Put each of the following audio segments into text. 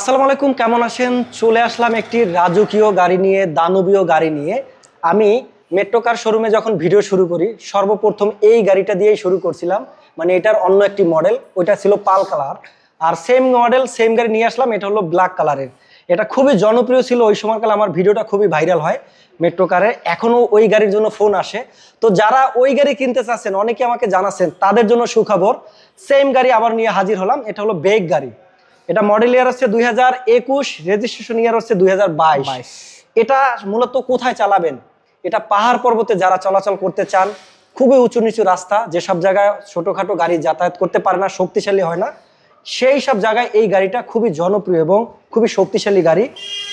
আসসালামু আলাইকুম, কেমন আছেন? চলে আসলাম একটি রাজকীয় গাড়ি নিয়ে, দানবীয় গাড়ি নিয়ে। আমি মেট্রো কার শোরুমে যখন ভিডিও শুরু করি সর্বপ্রথম এই গাড়িটা দিয়েই শুরু করছিলাম। মানে এটার অন্য একটি মডেল, ওইটা ছিল পাল কালার। আর সেম মডেল সেম গাড়ি নিয়ে আসলাম, এটা হলো ব্ল্যাক কালারের। এটা খুবই জনপ্রিয় ছিল ওই সময়কালে, আমার ভিডিওটা খুবই ভাইরাল হয় মেট্রো কারে। এখনও ওই গাড়ির জন্য ফোন আসে। তো যারা ওই গাড়ি কিনতে চাচ্ছেন, অনেকে আমাকে জানাচ্ছেন, তাদের জন্য সুখবর, সেম গাড়ি আবার নিয়ে হাজির হলাম। এটা হলো বেগ গাড়ি। এটা মডেল ইয়ার হচ্ছে 2021, রেজিস্ট্রেশন ইয়ার হচ্ছে 2022। এটা মূলত কোথায় চালাবেন? এটা পাহাড় পর্বতে যারা চলাচল করতে চান, খুবই উঁচু নিচু রাস্তা, যেসব জায়গায় ছোটোখাটো গাড়ি যাতায়াত করতে পারে না, শক্তিশালী হয় না, সেই সব জায়গায় এই গাড়িটা খুবই জনপ্রিয় এবং খুবই শক্তিশালী গাড়ি।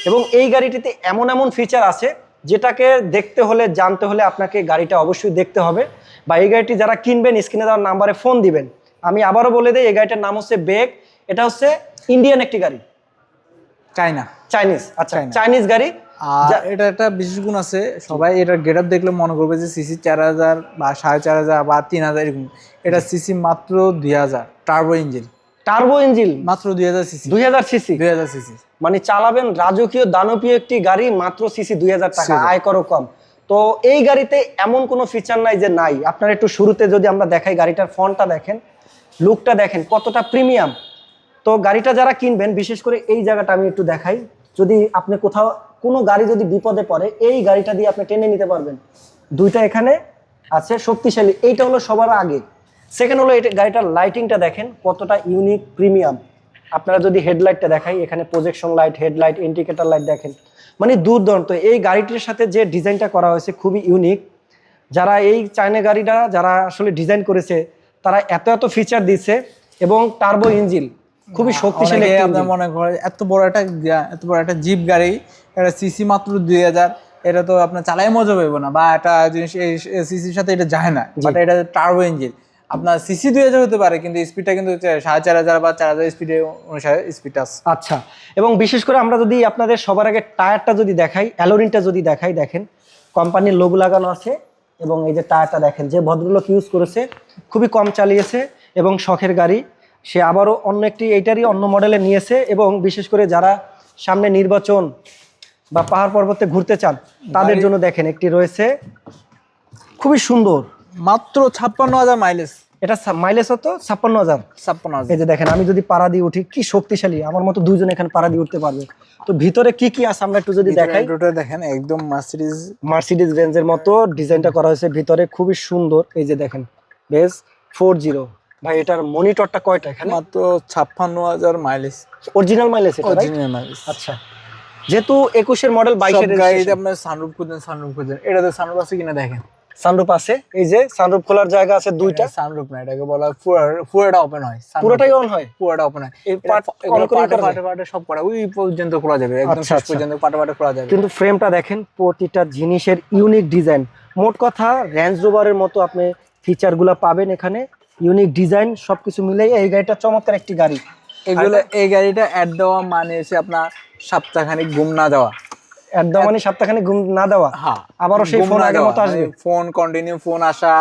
এবং এই গাড়িটিতে এমন এমন ফিচার আছে যেটাকে দেখতে হলে, জানতে হলে আপনাকে গাড়িটা অবশ্যই দেখতে হবে। বা এই গাড়িটি যারা কিনবেন, স্ক্রিনে দেওয়ার নাম্বারে ফোন দিবেন। আমি আবারও বলে দিই, এই গাড়িটার নাম হচ্ছে বেগ। এটা হচ্ছে ইন্ডিয়ান একটি গাড়ি, চাইনিজ। আচ্ছা, চাইনিজ গাড়ি। এটা একটা বিশেষ গুণ আছে, সবাই এটার গেটআপ দেখলে মনে করবে যে সিসি 4000 বা 4500 বা 3000 এরকম। এটা সিসি মাত্র 2000, টার্বো ইঞ্জিন মাত্র 2000 সিসি। 2000 সিসি মানে চালাবেন রাজকীয় দানবীয় একটি গাড়ি, মাত্র সিসি 2000 টাকা, আয়করও কম। তো এই গাড়িতে এমন কোনো ফিচার নাই যে নাই। আপনার একটু শুরুতে যদি আমরা দেখাই, গাড়িটার ফন্টটা দেখেন, লুকটা দেখেন কতটা প্রিমিয়াম। তো গাড়িটা যারা কিনবেন, বিশেষ করে এই জায়গাটা আমি একটু দেখাই। যদি আপনি কোথাও কোনো গাড়ি যদি বিপদে পড়ে, এই গাড়িটা দিয়ে আপনি টেনে নিতে পারবেন। দুইটা এখানে আছে, শক্তিশালী। এইটা হলো সবার আগে। সেকেন্ড হলো এটা, গাড়িটার লাইটিংটা দেখেন কতটা ইউনিক, প্রিমিয়াম। আপনারা যদি হেডলাইটটা দেখাই, এখানে projection light, headlight, indicator light দেখেন, মানে দুর্দান্ত। এই গাড়িটির সাথে যে ডিজাইনটা করা হয়েছে খুবই ইউনিক। যারা এই চায়না গাড়িটা যারা আসলে ডিজাইন করেছে, তারা এত এত ফিচার দিচ্ছে। এবং টার্বো ইঞ্জিন, খুবই শক্তিশালী। আপনার মনে করেন এত বড় একটা জিপ গাড়ি, এটা সিসি মাত্র 2000। এটা তো আপনার চালাই মজা পাইব না, বা একটা জিনিস এই সিসির সাথে এটা যায় না। বাট এটা টার্বো ইঞ্জিন, আপনার সিসি 2000 হতে পারে, কিন্তু স্পিডটা কিন্তু 4500 বা 4000 স্পিডে অনুসারে স্পিড আছে। আচ্ছা, এবং বিশেষ করে আমরা যদি আপনাদের সবার আগে টায়ারটা যদি দেখাই, অ্যালোরিনটা যদি দেখাই, দেখেন কোম্পানির লোগো লাগানো আছে। এবং এই যে টায়ারটা দেখেন, যে ভদ্রলোক ইউজ করেছে, খুবই কম চালিয়েছে এবং শখের গাড়ি। সে আবারও অন্য একটি এইটারই অন্য মডেলে নিয়েছে। এবং বিশেষ করে যারা সামনে নির্বাচন বা পাহাড় পর্বতে ঘুরতে চান, তাদের জন্য দেখেন একটি রয়েছে, খুবই সুন্দর, মাত্র 56000 মাইলেজ। এটা মাইলেজ হতো 56000। এই যে দেখেন, আমি যদি পাড়া দিয়ে উঠি, কি শক্তিশালী, আমার মতো দুইজন এখানে পাড়া দিয়ে উঠতে পারবে। তো ভিতরে কি কি আছে আমরা একটু যদি দেখাই। দেখেন একদম মার্সিডিজ বেঞ্জের মতো ডিজাইনটা করা হয়েছে, ভিতরে খুবই সুন্দর। এই যে দেখেন, বেস 40। ভাই, এটার মনিটরটা কয়টা এখানে? মাত্র 56000 মাইলেজ, অরিজিনাল মাইলেজ। এটা অরিজিনাল মাইলেজ। আচ্ছা, যেহেতু 21-এর মডেল, 22-এর গাড়িতে আপনার সানরুফ খুঁজেন, এটাতে সানরুফ আছে কিনা দেখেন। সানরুফ আছে, এই যে সানরুফ খোলার জায়গা আছে দুইটা। সানরুফ না, এটাকে বলা হয় পুরোটা ওপেন হয়। পুরোটাই অন হয়? পুরোটা ওপেন হয়। এই পার্টে সব করা ওই পর্যন্ত খোলা যাবে, একদম শেষ পর্যন্ত পার্টে খোলা যাবে। কিন্তু ফ্রেমটা দেখেন, প্রতিটা জিনিসের ইউনিক ডিজাইন। মোট কথা রেঞ্জ রোভারের মতো আপনি ফিচারগুলো পাবেন এখানে, ইউনিক ডিজাইন, সবকিছু মিলে এই গাড়িটা চমৎকার একটি গাড়ি। এই গাড়িটা অ্যাড দেওয়া মানে হচ্ছে আপনার সপ্তাহখানিক ঘুম না দেওয়া। একদম, মানে সপ্তাহখানিক ঘুম না দেওয়া। হ্যাঁ, আবারও সেই ফোন আগের মতো আসবে, ফোন কন্টিনিউ ফোন আসা,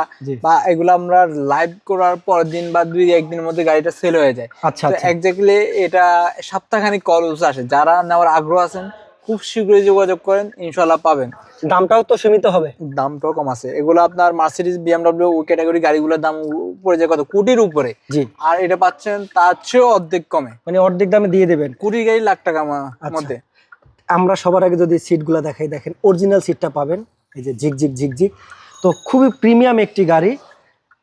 বা এগুলো আমরা লাইভ করার পরের দিন বা 2-1 দিনের মধ্যে গাড়িটা সেল হয়ে যায়। আচ্ছা, এক্স্যাক্টলি এটা সপ্তাহখানিক কলস আসে। যারা নেওয়ার আগ্রহ আছেন, খুব শীঘ্রই যোগাযোগ করেন, ইনশাআল্লাহ পাবেন। দামটাও তো সীমিত হবে, দামটাও কম আছে। এগুলো আপনার মার্সিডিজ, বিএমডব্লিউ ওই ক্যাটাগরি গাড়িগুলোর দাম পড়ে যায় কত, কোটির উপরে। জি, আর এটা পাচ্ছেন তার চেয়েও অর্ধেক কমে, মানে অর্ধেক দামে দিয়ে দেবেন। কোটি গাড়ি লাখ টাকার মধ্যে। আমরা সবার আগে যদি সিটগুলো দেখাই, দেখেন অরিজিনাল সিটটা পাবেন, এই যে ঝিকঝিক। তো খুবই প্রিমিয়াম একটি গাড়ি।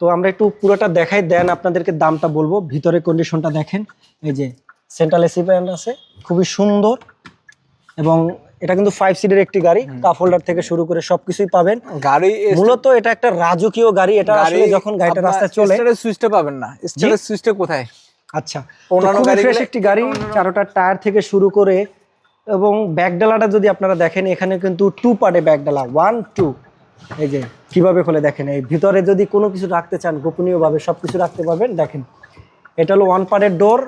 তো আমরা একটু পুরোটা দেখাই, দেন আপনাদেরকে দামটা বলবো। ভিতরে কন্ডিশনটা দেখেন, এই যে সেন্ট্রাল এসি ফ্যান আছে, খুবই সুন্দর। এবং এটা কিন্তু 5 সিটের একটি গাড়ি, কাপ হোল্ডার থেকে শুরু করে সবকিছুই পাবেন। গাড়ি মূলত এটা একটা রাজকীয় গাড়ি। এটা আসলে যখন গাড়িটা রাস্তায় চলে, স্টার্টের সুইচটা পাবেন না। স্টার্টের সুইচটা কোথায়? আচ্ছা, অন্যান্য গাড়ি ফ্রেশ একটি গাড়ি, চারোটা টায়ার থেকে শুরু করে। এবং ব্যাকডালাটা যদি আপনারা দেখেন, এখানে কিন্তু 2 পার্টে ব্যাকডালা, 1 2। এই যে কিভাবে খুলে দেখেন, এই ভিতরে যদি কোনো কিছু রাখতে চান গোপনীয়ভাবে সবকিছু রাখতে পারবেন। দেখেন, এটা হলো 1 পার্টের ডোর,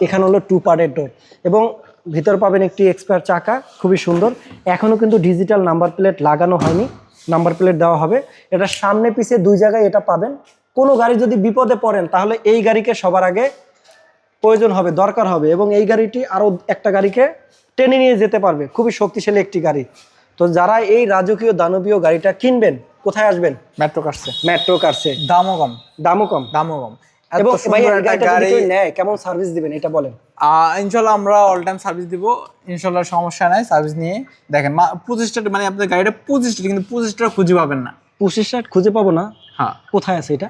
এখানে হলো 2 পার্টের ডোর। এবং ভিতর পাবেন একটি এক্সপায়ার চাকা, খুবই সুন্দর। এখনো কিন্তু ডিজিটাল নাম্বার প্লেট লাগানো হয়নি, নাম্বার প্লেট দেওয়া হবে। এটা সামনে পিছে 2 জায়গায় এটা পাবেন। কোনো গাড়ি যদি বিপদে পড়েন, তাহলে এই গাড়িকে সবার আগে প্রয়োজন হবে, দরকার হবে, এবং এই গাড়িটি আরো একটা গাড়িকে টেনে নিয়ে যেতে পারবে, খুবই শক্তিশালী একটি গাড়ি। তো যারা এই রাজকীয় দানবীয় গাড়িটা কিনবেন, কোথায় আসবেন? মেট্রো কার্সে। মেট্রো কারসে। দামও কম, দামও কম। দামও কম। এবং এত ভাই সুন্দর এই একটা গাড়িটা যদি গাড়ি, কেউ নেয় কেমন সার্ভিস দিবেন এটা বলেন। ইনশাল্লাহ আমরা অল টাইম সার্ভিস দিব, ইনশাল্লাহ সমস্যা নাই। সার্ভিস নিয়ে দেখেন 25টা, মানে আপনার গাড়িটা 25টা, কিন্তু 25টা খুঁজে পাবেন না। 25টা খুঁজে পাবো না? হ্যাঁ। কোথায় আছে এটা?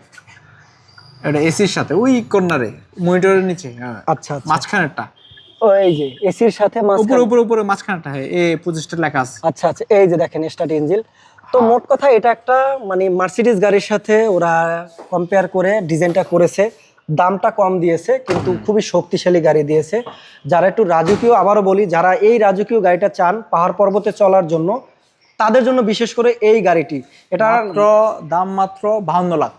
এটা এসির সাথে ওই কর্নারে, মনিটরের নিচে। হ্যাঁ, আচ্ছা আচ্ছা, মাঝখানেরটা, ও এই যে এসির সাথে উপরে মাঝখানে। উপরে উপরে মাঝখানেরটা, হ্যাঁ, এ 25টা লেখা আছে। আচ্ছা আচ্ছা, এই যে দেখেন স্টার্ট ইঞ্জিন। তো মোট কথা এটা একটা মানে মার্সিডিজ গাড়ির সাথে ওরা কম্পেয়ার করে ডিজাইনটা করেছে, দামটা কম দিয়েছে কিন্তু খুবই শক্তিশালী গাড়ি দিয়েছে। যারা একটু রাজকীয়, আবারও বলি, যারা এই রাজকীয় গাড়িটা চান পাহাড় পর্বতে চলার জন্য, তাদের জন্য বিশেষ করে এই গাড়িটি। এটা মাত্র দাম মাত্র 52 লাখ,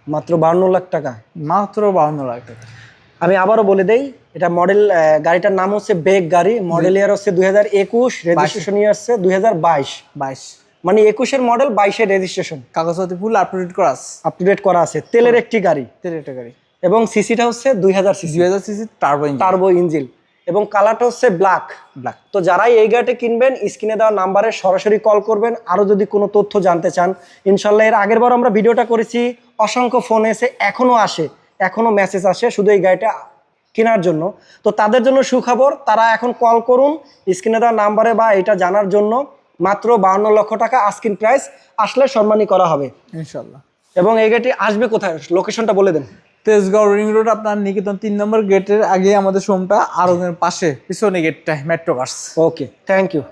মাত্র 52 লাখ টাকা। মাত্র 52 লাখ টাকা। আমি আবারও বলে দেই, এটা মডেল, গাড়িটার নাম হচ্ছে বেগ গাড়ি, মডেল ইয়ার হচ্ছে 2021, রেজিস্ট্রেশন ইয়ার হচ্ছে 2022। 22 মানে 21-এর মডেল, 22-এর রেজিস্ট্রেশন, কাগজপাতি ফুল আপডেট করা আছে, আপ টু ডেট করা আছে। তেলের একটি গাড়ি, তেলের একটা গাড়ি, এবং সিসিটা হচ্ছে 2000 CC, 2000 CC turbo engine, turbo engine, এবং কালারটা হচ্ছে ব্ল্যাক। ব্ল্যাক। তো যারাই এই গাড়িটা কিনবেন স্ক্রিনে দেওয়া নাম্বারে সরাসরি কল করবেন আরও যদি কোনো তথ্য জানতে চান। ইনশাল্লাহ এর আগের বার আমরা ভিডিওটা করেছি, অসংখ্য ফোন এসে এখনও আসে, এখনও মেসেজ আসে শুধু এই গাড়িটা কেনার জন্য। তো তাদের জন্য সুখবর, তারা এখন কল করুন স্ক্রিনে দেওয়া নাম্বারে, বা এটা জানার জন্য মাত্র 52 লক্ষ টাকা আস্কিং প্রাইস, আসলে সম্মানী করা হবে ইনশাল্লাহ। এবং এই গাড়িটি আসবে কোথায়, লোকেশনটা বলে দেন। তেজগাঁও রিং রোড, আপনার নিকেতন 3 নম্বর গেটের আগে আমাদের শোরুমটা, আর পাশে পিছনে গেটটা metro cars. Okay, thank you.